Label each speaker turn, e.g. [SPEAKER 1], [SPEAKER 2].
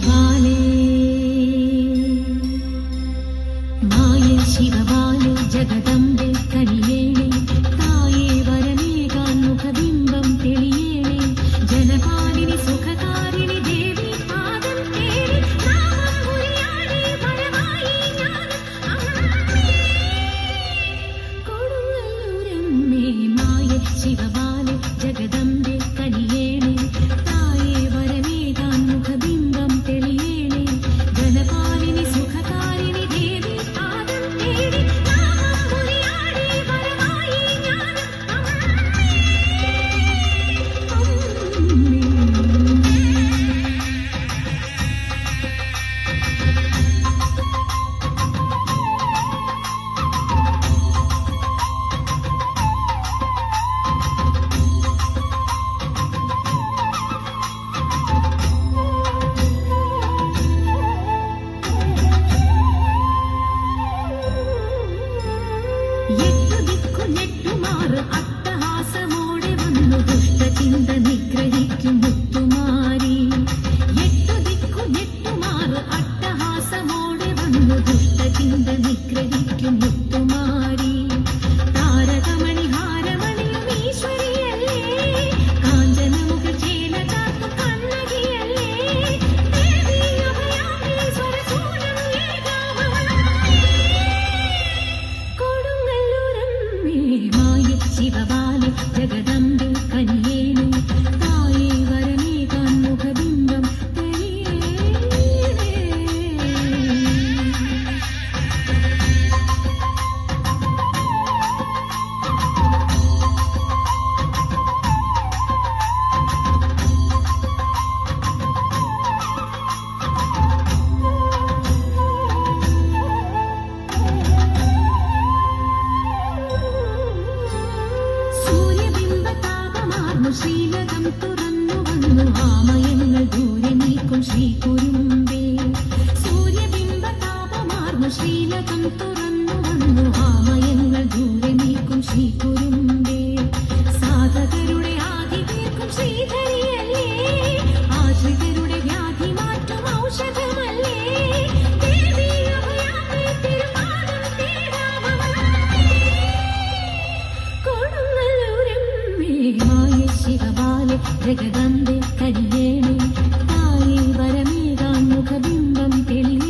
[SPEAKER 1] ശിവബാലേ മായേ ശിവബാലേ ജഗദംബേ കനിയേണേ തായേ വരമേകാൻ മുഖബിംബം തെളിയേണേ ജനപാലിനി സുഖകാരിണി ദേവി പാദം തേടി നാമം ഉരിയാടി വരമായി ജ്ഞാനം അമ്മേ കൊടുങ്ങല്ലൂരമ്മേ മായേ ശിവബാലേ ജഗദംബേ കനിയേണേ തായേ വരമേകാൻ മുഖബിംബം തെളിയേണേ ജനപാലിനി സുഖകാരിണി ദേവി പാദം തേടി നാമം ഉരിയാടി വരമായി ജ്ഞാനം അമ്മേ െട്ടുമാറ് അട്ടഹാസമോടെ വന്നു ദുഷ്ടചിന്ത നിഗ്രഹിക്കും മുത്തുമാരി എട്ടുമാറ് അട്ടഹാസമോടെ വന്നു ദുഷ്ടചിന്ത നിഗ്രഹിക്കും മുത്തുമാരി താരകമണി ഹാരമണിയും ഈശ്വരിയല്ലേ കാഞ്ചനമുഖ ചേല ചാത്തു കണ്ണകിയല്ലേ ദേവി അഭയാമേ സ്വരസൂനം കൊടുങ്ങല്ലൂരമ്മേ മായേ ശിവബാലേ ജഗദംബേ കനിയേണേ തായേ വരമേകാൻ മുഖബിംബം തെളിയേണേ സൂര്യബിംബതാപമാർന്നു ശ്രീലകം തുറന്നു വന്നു ആമയങ്ങൾ ദൂരെ നീക്കും ശ്രീകുരുമ്പേ സൂര്യബിംബതാപമാർന്നു ശ്രീലകം തുറന്നു വന്നു ആമയങ്ങൾ ദൂരെ നീക്കും ശ്രീകുരുമ്പേ സാധകരുടെ ആദി തീർക്കും ശ്രീധരിയല്ലേ ആശ്രിതരുടെ വ്യാധി മാറ്റും ഔഷധമല്ലേ ദേവി അഭയാമേ തിരുപാദം തേടാമമ്മേ കൊടുങ്ങല്ലൂരമ്മേ മായേ ശിവബാലേ ജഗദംബേ കനിയേണേ തായേ വരമേകാൻ മുഖബിംബം തെളിയേണേ